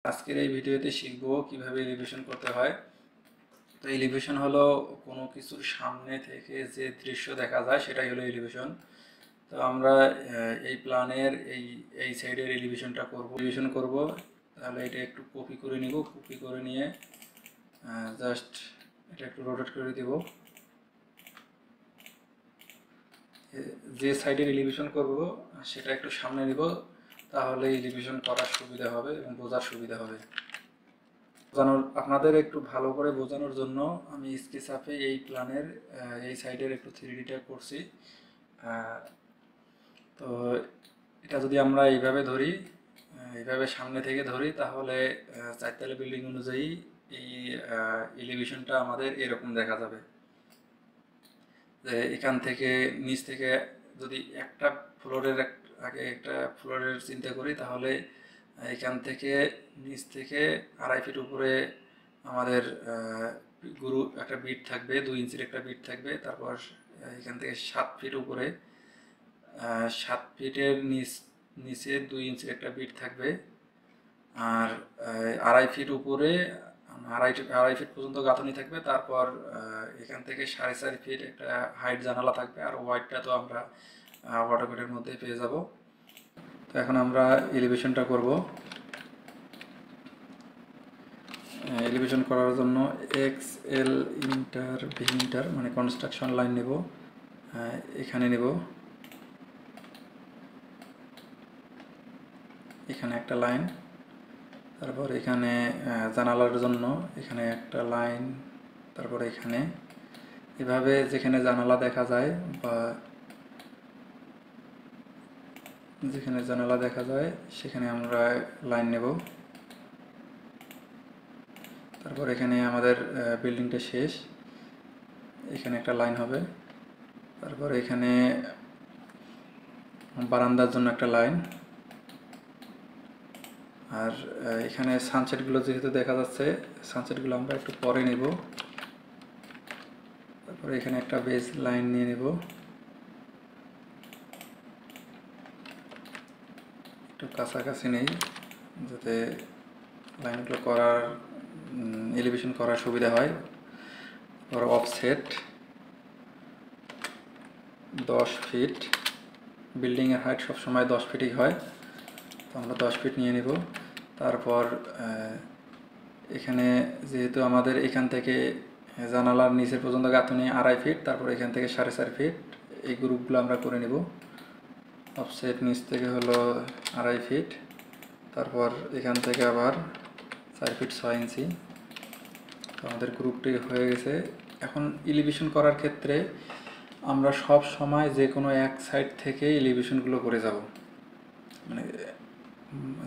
আজকের এই ভিডিওতে শিখব কিভাবে এলিভেশন করতে হয়। তো এলিভেশন হলো কোনো কিছুর সামনে থেকে যে দৃশ্য দেখা যায় সেটাই হলো এলিভেশন। তো আমরা এই প্ল্যানের এই সাইডের এলিভেশন করব। তাহলে এটা একটু কপি করে নিব, কপি করে নিয়ে জাস্ট এটা একটু রোটেট করে দিব। যে সাইডের এলিভেশন করব সেটা একটু সামনে নিব, তাহলে এলিভেশন করার সুবিধা হবে এবং বোঝার সুবিধা হবে। আপনাদের একটু ভালো করে বোঝানোর জন্য আমি স্কেচআপে এই প্ল্যানের এই সাইডের একটু 3Dটা করছি। তো এটা যদি আমরা এইভাবে ধরি, এইভাবে সামনে থেকে ধরি, তাহলে চারতলা বিল্ডিং অনুযায়ী এই এলিভেশনটা আমাদের এরকম দেখা যাবে। যে এখান থেকে নিচ থেকে যদি একটা ফ্লোরের চিন্তা করি, তাহলে এখান থেকে নিচ থেকে 2.5 ফিট উপরে আমাদের একটা বিট থাকবে, 2 ইঞ্চির একটা বিট থাকবে। তারপর এখান থেকে 7 ফিট উপরে 7 ফিটের নিচে 2 ইঞ্চির একটা বিট থাকবে। আর 2.5 ফিট উপরে আড়াই ফিট পর্যন্ত গাঁথনি থাকবে। তারপর এখান থেকে 4.5 ফিট একটা হাইট জানালা থাকবে। আর হোয়াইটটা তো আমরা ওয়াটারমেটের মধ্যে পেয়ে যাব। তো এখন আমরা এলিভেশনটা করব। এলিভেশন করার জন্য এক্সএল ইন্টার ভি ইন্টার মানে কনস্ট্রাকশন লাইন নেব, এখানে নেব, এখানে একটা লাইন। তারপর এখানে জানালার জন্য এখানে একটা লাইন। তারপর এখানে এভাবে যেখানে জানালা দেখা যায় বা যেখানে জানালা দেখা যায় সেখানে আমরা লাইন নেব। তারপর এখানে আমাদের বিল্ডিংটা শেষ, এখানে একটা লাইন হবে। তারপর এখানে বারান্দার জন্য একটা লাইন। আর এখানে সানসেটগুলো যেহেতু দেখা যাচ্ছে, সানসেটগুলো আমরা একটু পরে নেব। তারপরে এখানে একটা বেস লাইন নিয়ে নেব, একটু কাছাকাছি নেই যাতে লাইনগুলো এলিভেশন করার সুবিধা হয়। তারপর অফসেট 10 ফিট, বিল্ডিংয়ের হাইট সবসময় 10 ফিটই হয়, তো আমরা 10 ফিট নিয়ে নেব। তারপর এখানে যেহেতু আমাদের এখান থেকে জানালার নিচের পর্যন্ত গাঁথনি 2.5 ফিট, তারপর এখান থেকে 4.5 ফিট, এই গ্রুপগুলো আমরা করে নেব। অফসেট নিচ থেকে হলো 2.5 ফিট, তারপর এখান থেকে আবার 4 ফিট 6 ইঞ্চি। তো আমাদের গ্রুপটি হয়ে গেছে। এখন এলিভেশন করার ক্ষেত্রে আমরা সব সময় যে কোনো এক সাইড থেকে এলিভেশনগুলো করে যাব, মানে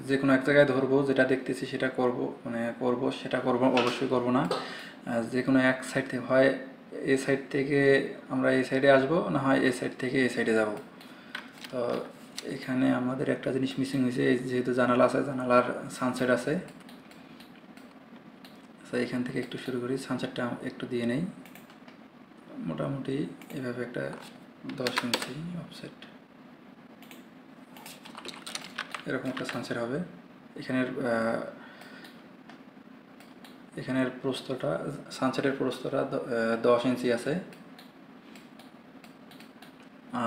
যে কোনো এক জায়গায় ধরবো, যেটা দেখতেছি সেটা করব, সেটা করব, অবশ্যই করব না। যে কোনো এক সাইড থেকে, হয় এই সাইড থেকে আমরা এই সাইডে আসবো, না হয় এই সাইড থেকে এই সাইডে যাব। তো এখানে আমাদের একটা জিনিস মিসিং হয়েছে, যেহেতু জানালা আছে, জানালার সানসেট আছে। তো এখান থেকে একটু শুরু করি, সানসেটটা একটু দিয়ে নেই, মোটামুটি এভাবে একটা 10 ইঞ্চি অফসেট, এরকম একটা সানসেট হবে। এখানের প্রস্থটা, সানসেটের প্রস্থটা 10 ইঞ্চি আছে।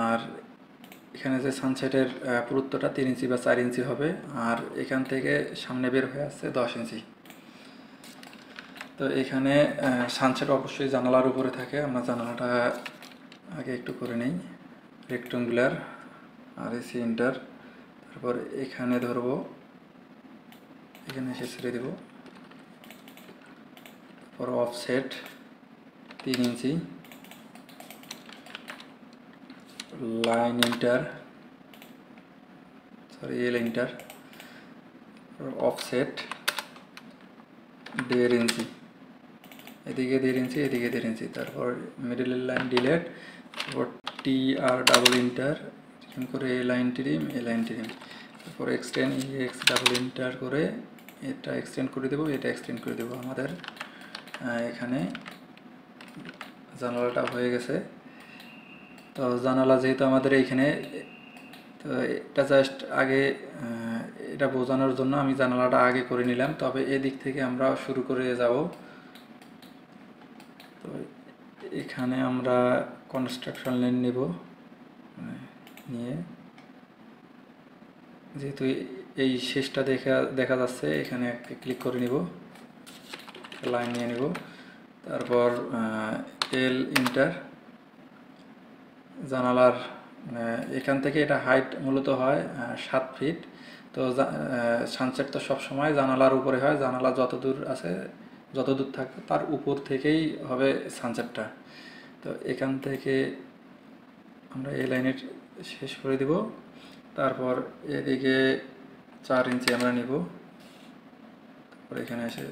আর এখানে যে সানসেটের পুরুত্বটা 3 ইঞ্চি বা 4 ইঞ্চি হবে। আর এখান থেকে সামনে বের হয়ে আসছে 10 ইঞ্চি। তো এখানে সানসেট অবশ্যই জানালার উপরে থাকে। আমরা জানালাটা আগে একটু করে নেই, রেক্ট্যাঙ্গুলার আর এসি ইন্টার। তারপর এখানে ধরবো, এখানে এসে ছেড়ে দেব। তারপর অফসেট 3 ইঞ্চি, লাইন ইন্টার, এল ইন্টার, অফসেট 1.5 ইঞ্চি, এদিকে 1.5 ইঞ্চি, এদিকে 1.5 ইঞ্চি। তারপর মিডলের লাইন ডিলেট, তারপর টি আর ডাবল ইন্টার করে এ লাইন ট্রিম, এ লাইন ট্রিম। তারপর এক্সটেন্ড এক্স ডাবল ইন্টার করে এটা এক্সটেন্ড করে দেবো, এটা এক্সটেন্ড করে দেবো। আমাদের এখানে জানালাটা হয়ে গেছে। তো জানালা যেহেতু আমাদের এইখানে তো এটা জাস্ট আগে এটা বোঝানোর জন্য আমি জানালাটা আগে করে নিলাম, তবে এদিক থেকে আমরা শুরু করে যাব। তো এখানে আমরা কনস্ট্রাকশন লাইন নেব, নিয়ে যেহেতু এই শেষটা দেখা যাচ্ছে এখানে একটা ক্লিক করে নিব, লাইন নিয়ে নিব। তারপর এল ইন্টার, জানালার এখান থেকে এটা হাইট মূলত হয় 7 ফিট। তো সানসেট তো সবসময় জানালার উপরে হয়, জানালা যত দূর আছে, যত দূর থাকে তার উপর থেকেই হবে সানসেটটা। তো এখান থেকে আমরা এই লাইনের শেষ করে দিব। তারপর এদিকে 4 ইঞ্চি আমরা নিব, তারপর এখানে এসে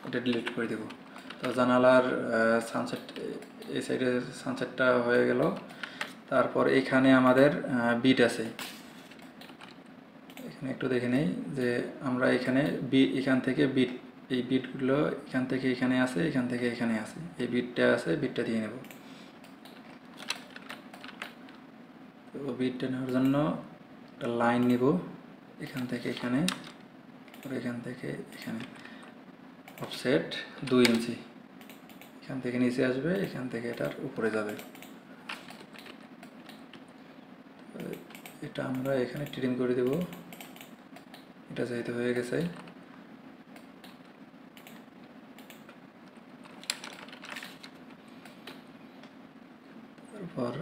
এটা ডিলিট করে দেব। তো জানালার সানসেট, এই সাইডে সানসেটটা হয়ে গেল। তারপর এখানে আমাদের বিট আছে, এখানে একটু দেখে নেই যে আমরা এখানে এখান থেকে বিট, এই বিটগুলো এখান থেকে এখানে আছে, এখান থেকে এখানে আছে, এই বিটটা আছে, বিটটা দিয়ে নেব। তো বিটটা নেওয়ার জন্য একটা লাইন নিব, এখান থেকে এখানে, আর এখান থেকে এখানে, অফসেট 2 ইঞ্চি, এখান থেকে নিচে আসবে, এখান থেকে এটার উপরে যাবে। এটা আমরা এখানে ট্রিম করে দেব, এটা যেহেতু হয়ে গেছে। তারপর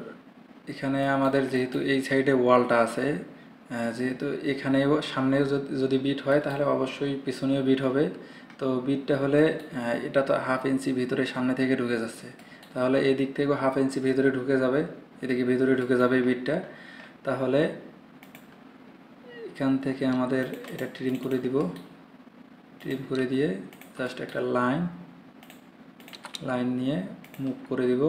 এখানে আমাদের যেহেতু এই সাইডে ওয়ালটা আছে, যেহেতু এখানেও সামনেও যদি বিট হয় তাহলে অবশ্যই পিছনেও বিট হবে। তো বিটটা হলে এটা তো 1/2 ইঞ্চি ভিতরে সামনে থেকে ঢুকে যাচ্ছে, তাহলে এই দিক থেকেও 1/2 ইঞ্চি ভিতরে ঢুকে যাবে, এদিকে ভিতরে ঢুকে যাবে এই বিটটা। তাহলে এখান থেকে আমাদের এটা ট্রিম করে দিব, ট্রিম করে দিয়ে জাস্ট একটা লাইন নিয়ে মুভ করে দিব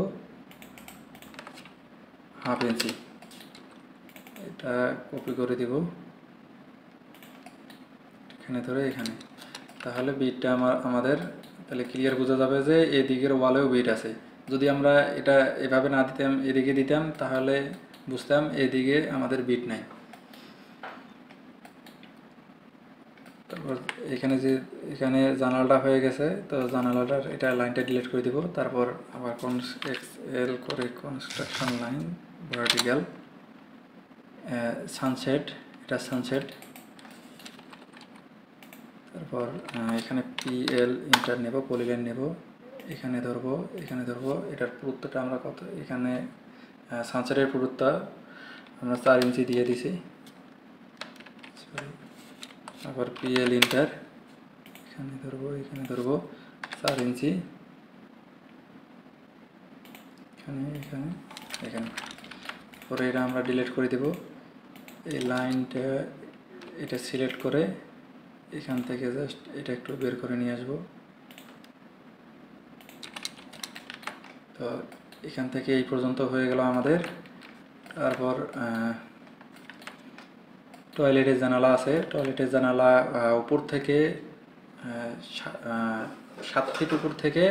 1/2 ইঞ্চি, এটা কপি করে দিব এখানে ধরে এখানে। তাহলে বিটটা আমাদের তাহলে ক্লিয়ার বোঝা যাবে যে এদিকের ওয়ালেও বিট আছে। যদি আমরা এটা এভাবে না দিতাম, এদিকে দিতাম, তাহলে বুঝতাম এদিকে আমাদের বিট নাই। তারপর এখানে এখানে জানালাটা হয়ে গেছে, তো জানালাটার এটা লাইনটা ডিলিট করে দিব। তারপর আবার এক্সএল করে কনস্ট্রাকশন লাইন ভার্টিক্যাল সানসেট, এটা সানসেট। তারপর এখানে পিএল ইন্টার নেব, পলিলাইন নেব, এখানে ধরবো, এখানে ধরবো। এটার পুরুত্বটা আমরা কত, এখানে সানসেটের পুরুত্ব আমরা 4 ইঞ্চি দিয়ে দিছি। আবার পিএল ইন্টার, এখানে ধরবো, এখানে ধরবো 4 ইঞ্চি, এখানে এখানে এখানে। পরে এটা আমরা ডিলিট করে দেব। এই লাইনটা এটা সিলেক্ট করে এখান থেকে জাস্ট এটা একটু বের করে নিয়ে আসবো। তো এখান থেকে এই পর্যন্ত হয়ে গেল আমাদের। তারপর টয়লেটের জানালা আছে, টয়লেটের জানালা উপর থেকে 7 ফিট উপর থেকে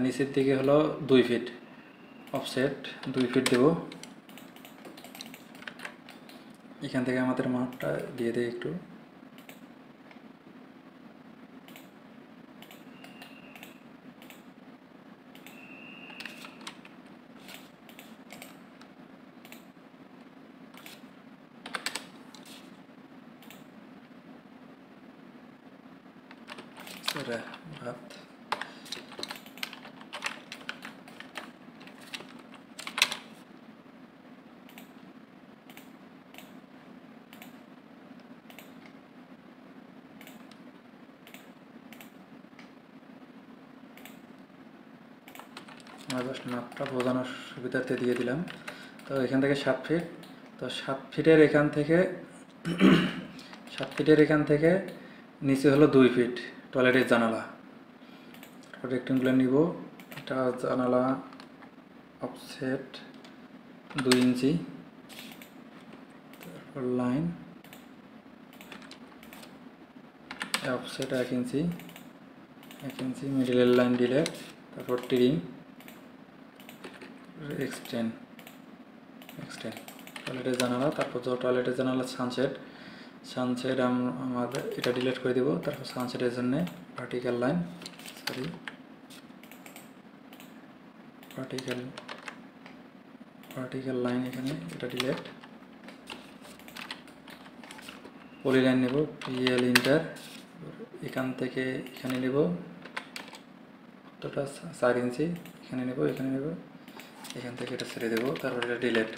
নিচের দিকে হলো 2 ফিট, অফসেট 2 ফিট দেব। এখান থেকে আমাদের মাপটা দিয়ে দেয় একটু, ভাত। আমরা জাস্ট মাপটা বোঝানোর সুবিধার্থে দিয়ে দিলাম। তো এখান থেকে 7 ফিট, তো 7 ফিটের এখান থেকে 7 ফিটের এখান থেকে নিচে হলো 2 ফিট টয়লেটের জানালা। রেক্টেঙ্গুলার নিব, এটা জানালা অফসেট 2 ইঞ্চি, তারপর লাইন অফসেট 1 ইঞ্চি, 1 ইঞ্চি, মিডলের লাইন ডিলেট, তারপর ট্রিম, এক্সটেন্ড। টয়লেটের জানালা, তারপর টয়লেটের জানালা সানসেট। সানসেট আমাদের এটা ডিলিট করে দিব। তারপর সানসেটের জন্য vertical line, sorry vertical line এখানে, এটা ডিলিট। পলিলাইন নেব, পিএল ইন্টার, এখান থেকে এখানে নেব কতটা 4 ইঞ্চি, এখানে নেব, এখানে নেব, এখান থেকে এটা ছেড়ে দেবো। তারপর এটা ডিলিট।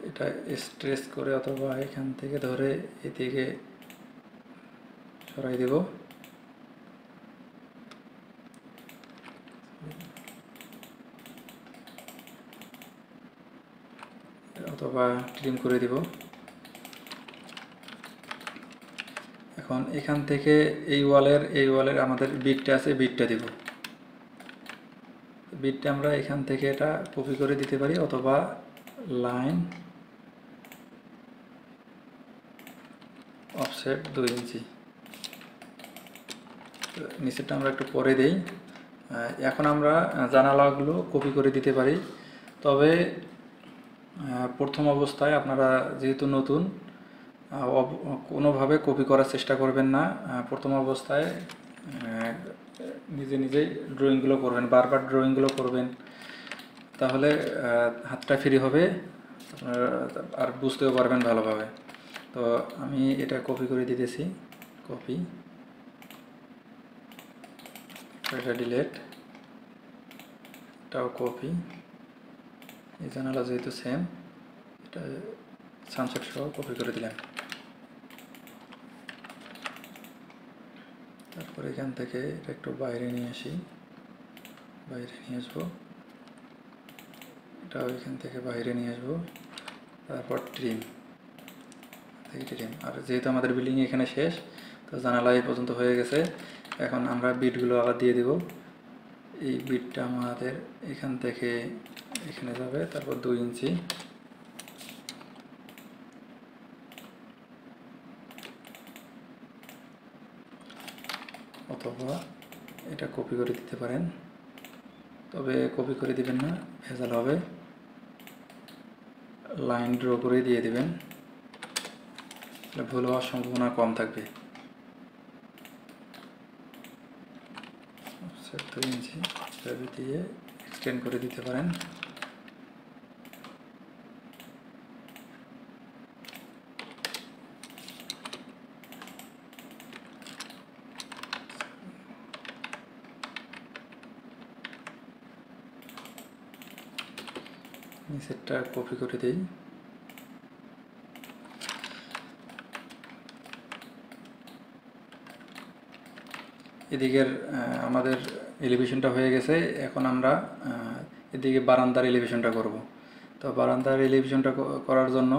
এটা স্ট্রেস করে অথবা এখান থেকে ধরে এদিকে সরাই দেব। অথবা ট্রিম করে দিব। এখন এখান থেকে এই ওয়ালের আমাদের বিটটা আছে, বিটটা দিব। বিটটা আমরা এখান থেকে এটা কপি করে দিতে পারি, অথবা লাইন অফসেট 2 ইঞ্চি। নিচেরটা আমরা একটু পরে দেই। এখন আমরা জানালাগুলো কপি করে দিতে পারি, তবে প্রথম অবস্থায় আপনারা যেহেতু নতুন, কোনোভাবে কপি করার চেষ্টা করবেন না। প্রথম অবস্থায় নিজেই ড্রয়িংগুলো করবেন, বারবার ড্রয়িংগুলো করবেন, তাহলে হাতটা ফ্রি হবে আর বুঝতেও পারবেন ভালোভাবে। তো আমি এটা কপি করে দিতেছি, কপি, এটা ডিলিট, এটাও কপি। এই জানালা যেহেতু সেম, এটা সানসেট সহ কপি করে দিলাম। তারপর এখান থেকে এটা একটু বাইরে নিয়ে আসি, বাইরে নিয়ে আসবো, এটাও এখান থেকে বাইরে নিয়ে আসবো। তারপর ট্রিম, আর যেহেতু আমাদের বিল্ডিং এখানে শেষ, তো জানালা এই পর্যন্ত হয়ে গেছে। এখন আমরা বিটগুলো আবার দিয়ে দিব। এই বিটটা আমাদের এখান থেকে এখানে যাবে, তারপর 2 ইঞ্চি, অথবা এটা কপি করে দিতে পারেন, তবে কপি করে দিবেন না, ভেজাল হবে। লাইন ড্র করে দিয়ে দিবেন, ভুল হওয়ার সম্ভাবনা কম থাকবে। 2 ইঞ্চি দিয়ে এক্সটেন্ড করে দিতে পারেন। নিচেরটা কপি করে দিই। এদিকের আমাদের এলিভেশনটা হয়ে গেছে। এখন আমরা এদিকে বারান্দার এলিভেশনটা করব। তো বারান্দার এলিভেশনটা করার জন্য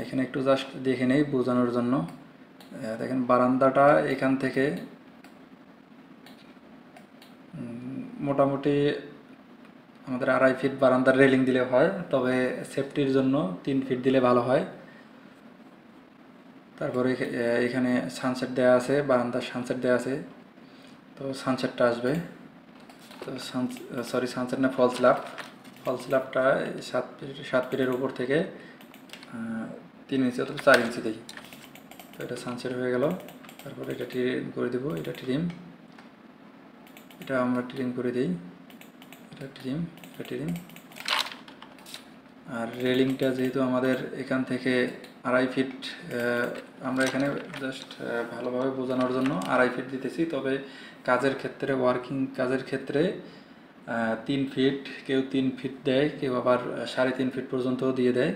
এখানে একটু জাস্ট দেখে নেই বোঝানোর জন্য। দেখেন বারান্দাটা এখান থেকে মোটামুটি আমাদের 2.5 ফিট বারান্দার রেলিং দিলে হয়, তবে সেফটির জন্য 3 ফিট দিলে ভালো হয়। তারপরে এখানে সানসেট দেওয়া আছে, বারান্দার সানসেট দেওয়া আছে, তো সানসেটটা আসবে। তো সানসেট না, ফলস ল্যাপটা 7 ফিটের উপর থেকে 3 ইঞ্চি অথবা 4 ইঞ্চি দিই। তো এটা সানসেট হয়ে গেল। তারপরে এটা ট্রিম করে দেবো, এটা ট্রিম, এটা আমরা ট্রিম করে দিই, এটা ট্রিম। আর রেলিংটা যেহেতু আমাদের এখান থেকে 2.5 ফিট, আমরা এখানে জাস্ট ভালোভাবে বোঝানোর জন্য 2.5 ফিট দিতেছি, তবে কাজের ক্ষেত্রে, ওয়ার্কিং কাজের ক্ষেত্রে 3 ফিট, কেউ 3 ফিট দেয়, কেউ আবার 3.5 ফিট পর্যন্ত দিয়ে দেয়।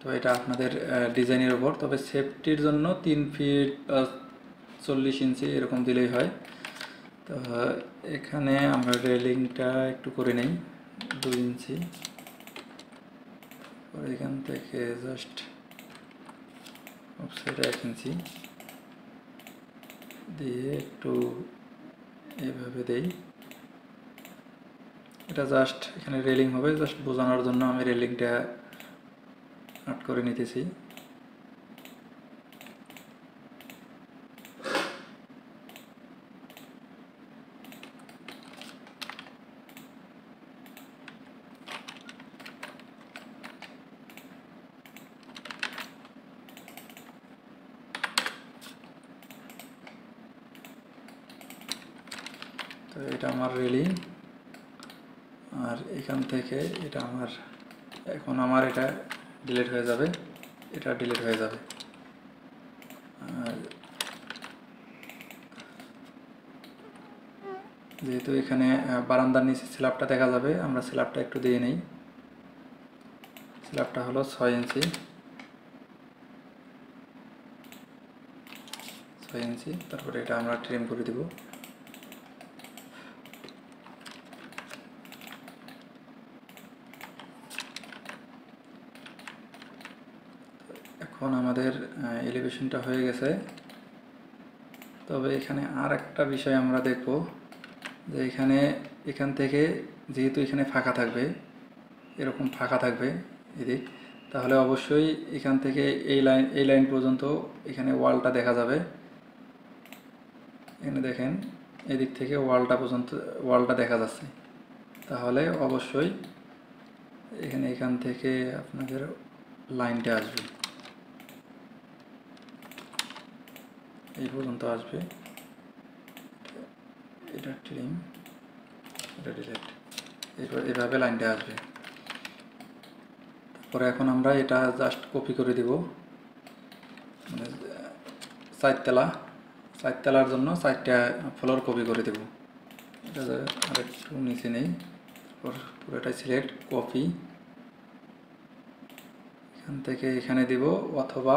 তো এটা আপনাদের ডিজাইনের উপর, তবে সেফটির জন্য 3 ফিট 40 ইঞ্চি এরকম দিলেই হয়। তো এখানে আমরা রেলিংটা একটু করে নেই 2 ইঞ্চি, পরে এখান থেকে জাস্ট অফসাইড 1 ইঞ্চি দিয়ে একটু এভাবে দেই। এটা জাস্ট এখানে রেলিং হবে, জাস্ট বোঝানোর জন্য আমি রেলিংটা আট করে নিতেছি। এটা আমার রেলিং, আর এখান থেকে এটা আমার, এখন আমার এটা ডিলিট হয়ে যাবে, এটা ডিলিট হয়ে যাবে। আর যেহেতু এখানে বারান্দার নিচে স্ল্যাবটা দেখা যাবে, আমরা স্ল্যাবটা একটু দিয়ে নেই। স্ল্যাবটা হলো 6 ইঞ্চি, 6 ইঞ্চি। তারপরে এটা আমরা ট্রিম করে দেব। এখন আমাদের এলিভেশনটা হয়ে গেছে। তবে এখানে আর একটা বিষয় আমরা দেখব, যে এখান থেকে যেহেতু এখানে ফাঁকা থাকবে, এরকম ফাঁকা থাকবে এদিক, তাহলে অবশ্যই এখান থেকে এই লাইন পর্যন্ত এখানে ওয়ালটা দেখা যাবে। এখানে দেখেন এদিক থেকে ওয়ালটা দেখা যাচ্ছে। তাহলে অবশ্যই এখান থেকে আপনাদের লাইনটা আসবে, এই পর্যন্ত আসবে। এটা ট্রিম, এটা ডিলিট, এভাবে লাইনটা আসবে। তারপরে এখন আমরা এটা জাস্ট কপি করে দিব, মানে 4 তলার জন্য 4টা ফ্লোর কপি করে দেব। এটা আরেকটু নিচে নেই, তারপর পুরোটাই সিলেক্ট, কপি, এখান থেকে এখানে দিব, অথবা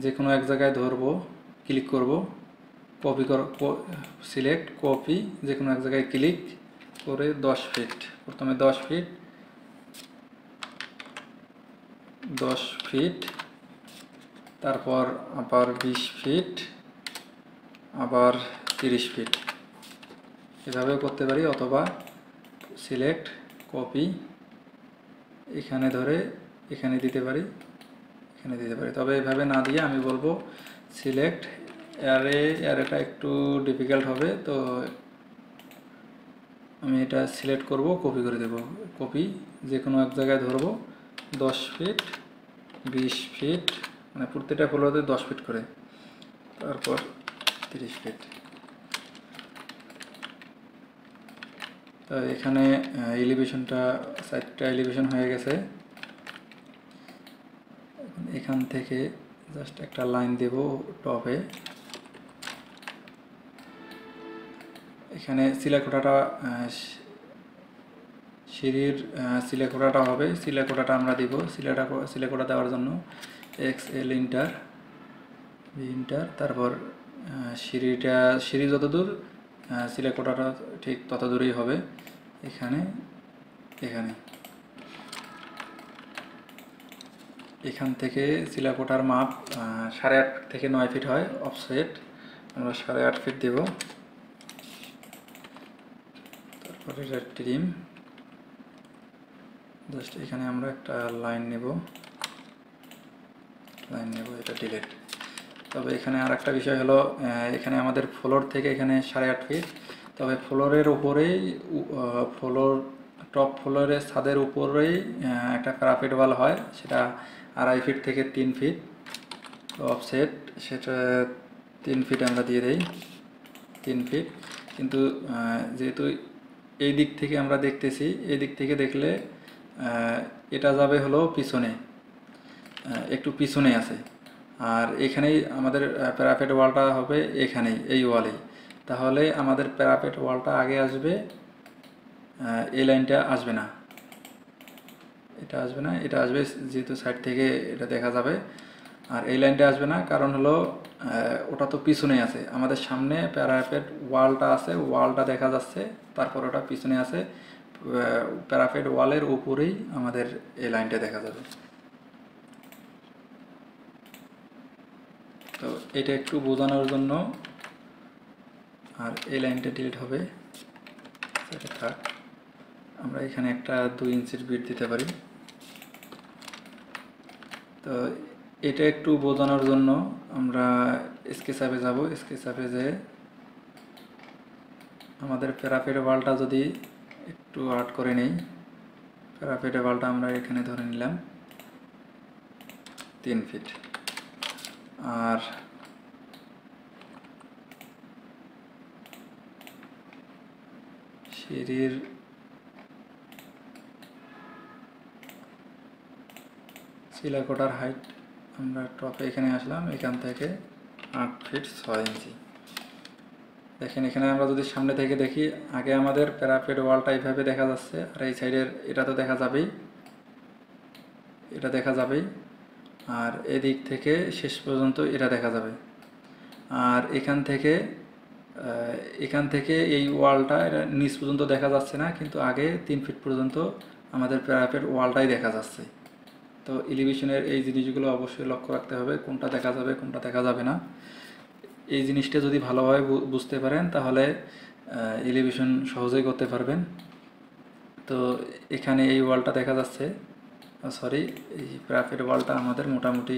যে কোনো এক জায়গায় ধরবো, ক্লিক করব, কপি সিলেক্ট, কপি, যে কোনো এক জায়গায় ক্লিক করে 10 ফিট, প্রথমে 10 ফিট, 10 ফিট, তারপর আবার 20 ফিট, আবার 30 ফিট, এভাবেও করতে পারি। অথবা সিলেক্ট, কপি, এখানে ধরে এখানে দিতে পারি, তবে এভাবে না দিয়ে আমি বলবো সিলেক্ট অ্যারেটা একটু ডিফিকাল্ট হবে, তো আমি এটা সিলেক্ট করব, কপি করে দেব। কপি, যে কোনো এক জায়গায় ধরবো, 10 ফিট, 20 ফিট, মানে প্রত্যেকটা ফ্লোরে 10 ফিট করে, তারপর 30 ফিট। তো এখানে এলিভেশনটা 4টা এলিভেশন হয়ে গেছে। এখান থেকে জাস্ট একটা লাইন দেব টপে। এখানে সিলাকোটাটা সিঁড়ির সিলাকোটাটা হবে, সিলাকোটাটা আমরা দিব। সিলাকোটা দেওয়ার জন্য XL ইন্টার, ইন্টার, তারপর সিঁড়ি যত দূর, সিলাকোটাটা ঠিক তত দূরেই হবে। এখান থেকে সিলাকোটার মাপ 8.5 থেকে 9 ফিট হয় অফসেট, আমরা 8.5 ফিট দেব। তারপরে রেড ট্রিম, জাস্ট এখানে আমরা একটা লাইন নেব, এটা ডিলিট। তবে এখানে আর একটা বিষয় হলো, এখানে আমাদের ফ্লোর থেকে এখানে 8.5 ফিট, তবে ফ্লোরের উপরেই টপ ফ্লোরের ছাদের উপরেই একটা প্যারাপেট ওয়াল হয়, সেটা 2.5 ফিট থেকে 3 ফিট অফসেট, সেটা 3 ফিট আমরা দিয়ে দেই, 3 ফিট। কিন্তু যেহেতু এই দিক থেকে আমরা দেখতেছি, এই দিক থেকে দেখলে এটা যাবে হলো পিছনে, একটু পিছনে আছে, আর এখানেই আমাদের প্যারাপেট ওয়ালটা হবে, এখানেই এই ওয়ালেই। তাহলে আমাদের প্যারাপেট ওয়ালটা আগে আসবে, এই লাইনটা আসবে না, এটা আসবে না, এটা আসবে যেহেতু সাইড থেকে এটা দেখা যাবে। আর এই লাইনটা আসবে না, কারণ হলো ওটা তো পিছনে আছে, আমাদের সামনে প্যারাপেট ওয়ালটা আছে, ওয়ালটা দেখা যাচ্ছে, তারপর ওটা পিছনে আছে, প্যারাপেট ওয়ালের উপরেই আমাদের এই লাইনটা দেখা যাবে। তো এটা একটু বোঝানোর জন্য, আর এই লাইনটা ডিলিট হবে, সেটা থাক। আমরা এখানে একটা 2 ইঞ্চির বিট দিতে পারি। তো এটা একটু বোঝানোর জন্য আমরা স্কেচআপে যাব, স্কেচআপে যে আমাদের প্যারাপেট ওয়ালটা যদি একটু আর্ট করে নেই, প্যারাপেট ওয়ালটা আমরা এখানে ধরে নিলাম 3 ফিট, আর সিঁড়ির চিলাকোটার হাইট আমরা টপে এখানে আসলাম, এখান থেকে 8 ফিট 6 ইঞ্চি। দেখেন এখানে আমরা যদি সামনে থেকে দেখি, আগে আমাদের প্যারাপেট ওয়ালটা এইভাবে দেখা যাচ্ছে, আর এই সাইডের এটা তো দেখা যাবেই, এটা দেখা যাবেই, আর এদিক থেকে শেষ পর্যন্ত এটা দেখা যাবে। আর এখান থেকে এই ওয়ালটা এটা নিচ পর্যন্ত দেখা যাচ্ছে না, কিন্তু আগে 3 ফিট পর্যন্ত আমাদের প্যারাপেট ওয়ালটাই দেখা যাচ্ছে। তো এলিভেশনের এই জিনিসগুলো অবশ্যই লক্ষ্য রাখতে হবে, কোনটা দেখা যাবে কোনটা দেখা যাবে না। এই জিনিসটা যদি ভালোভাবে বুঝতে পারেন তাহলে এলিভেশন সহজেই করতে পারবেন। তো এখানে এই ওয়ালটা দেখা যাচ্ছে, সরি এই প্যারাপেট ওয়ালটা আমাদের মোটামুটি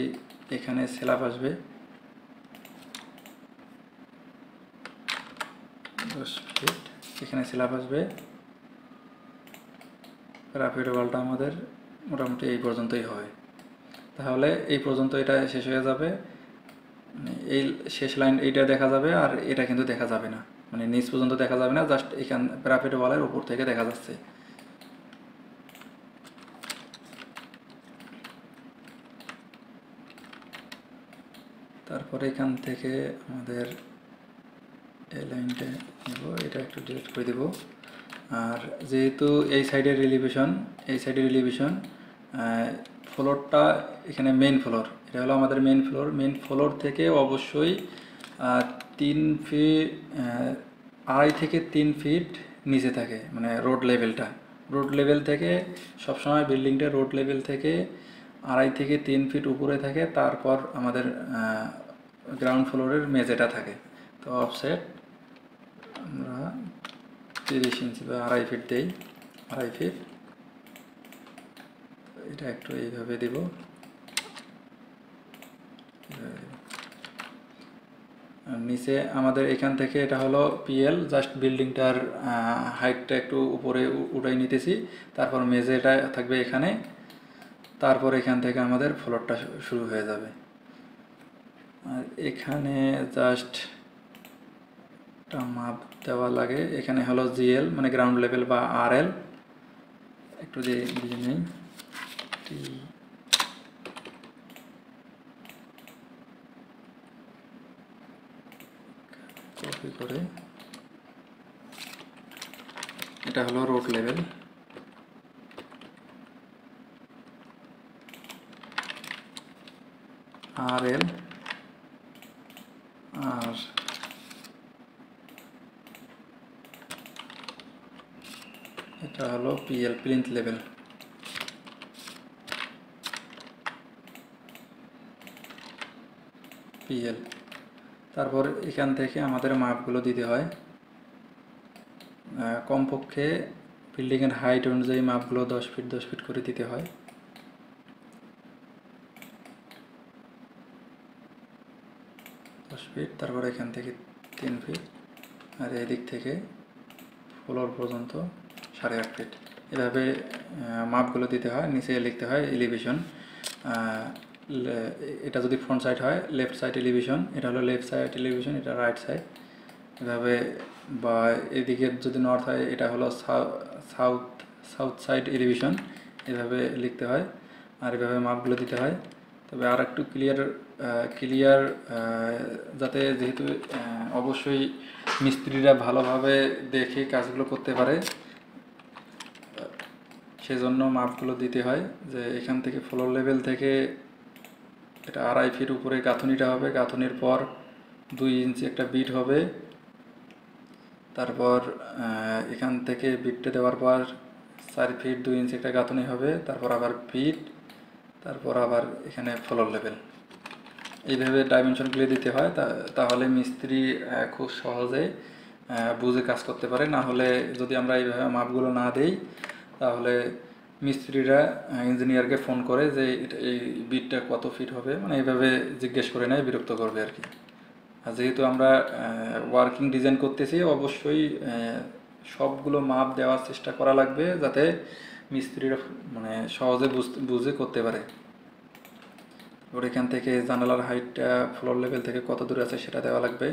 এখানে স্ল্যাব আসবে 10 ফিট, এখানে স্ল্যাব আসবে। প্যারাপেট ওয়ালটা আমাদের মোটামুটি এই পর্যন্তই হয়, তাহলে এই পর্যন্ত এটা শেষ হয়ে যাবে। এই শেষ লাইন এইটা দেখা যাবে, আর এটা কিন্তু দেখা যাবে না, মানে নিচ পর্যন্ত দেখা যাবে না, জাস্ট এখান প্যারাপেট ওয়ালের উপর থেকে দেখা যাচ্ছে। তারপরে এখান থেকে আমাদের এই লাইনটা নেব, এটা একটু ডিলিট করে দেব। আর যেহেতু এই সাইডের এলিভেশন ফ্লোরটা এখানে মেইন ফ্লোর, এটা হলো আমাদের মেইন ফ্লোর থেকে অবশ্যই 3 ফিট 2.5 থেকে 3 ফিট নিচে থাকে, মানে রোড লেভেল থেকে সবসময় বিল্ডিংটা রোড লেভেল থেকে 2.5 থেকে 3 ফিট উপরে থাকে। তারপর আমাদের গ্রাউন্ড ফ্লোরের মেঝেটা থাকে। তো অফসেট আমরা 30 ইঞ্চি বা 2.5 ফিট দেই, 2.5 ফিট। এটা একটু এইভাবে দিব, আর নিচে আমাদের এখান থেকে এটা হলো পিএল, জাস্ট বিল্ডিংটার হাইটটা একটু উপরে উঠাই নিতেছি। তারপর মেঝেটা থাকবে এখানে, তারপর এখান থেকে আমাদের ফ্লোরটা শুরু হয়ে যাবে। আর এখানে জাস্ট একটা মাপ দেওয়া লাগে, এখানে হলো জিএল মানে গ্রাউন্ড লেভেল বা আরএল, একটু দিয়ে নেই, কপি করে, এটা হলো রোড লেভেল। আরএল আর এটা হলো পিএল, প্লিন্থ লেভেল। পিএল, তারপর এখান থেকে আমাদের মাপগুলো দিতে হয়। কমপক্ষে বিল্ডিংয়ের হাইট অনুযায়ী মাপগুলো 10 ফিট 10 ফিট করে দিতে হয়। 10 ফিট, তারপর এখান থেকে 3 ফিট, আর এদিক থেকে ফ্লোর পর্যন্ত 8.5 ফিট, এভাবে মাপগুলো দিতে হয়। নিচে লিখতে হয় এলিভেশন, এটা যদি ফ্রন্ট সাইড হয় লেফট সাইড এলিভেশন, এটা হলো লেফট সাইড এলিভেশন, এটা রাইট সাইড, এভাবে। বা এদিকে যদি নর্থ হয় এটা হলো সাউথ সাইড এলিভেশন, এভাবে লিখতে হয়, আর এভাবে মাপগুলো দিতে হয়। তবে আর একটু ক্লিয়ার যাতে, যেহেতু অবশ্যই মিস্ত্রিরা ভালোভাবে দেখে কাজগুলো করতে পারে, সেজন্য মাপগুলো দিতে হয়। যে এখান থেকে ফ্লোর লেভেল থেকে এটা 2.5 ফিট উপরে গাঁথুনিটা হবে, গাঁথুনির পর 2 ইঞ্চি একটা বিট হবে, তারপর এখান থেকে বিটটা দেওয়ার পর 4 ফিট 2 ইঞ্চি একটা গাঁথুনি হবে, তারপর আবার বিট, তারপর আবার এখানে ফ্লোর লেভেল, এইভাবে ডাইমেনশনগুলি দিতে হয়। তাহলে মিস্ত্রি খুব সহজে বুঝে কাজ করতে পারে। না হলে যদি আমরা এইভাবে মাপগুলো না দিই, তাহলে মিস্ত্রিরা ইঞ্জিনিয়ারকে ফোন করে যে এই বিটটা কত ফিট হবে, মানে এইভাবে জিজ্ঞেস করে নেয়, বিরক্ত করবে আর কি। আর যেহেতু আমরা ওয়ার্কিং ডিজাইন করতেছি, অবশ্যই সবগুলো মাপ দেওয়ার চেষ্টা করা লাগবে, যাতে মিস্ত্রিরা মানে সহজে বুঝে করতে পারে। ওর এখান থেকে জানালার হাইটটা ফ্লোর লেভেল থেকে কত দূরে আছে সেটা দেওয়া লাগবে।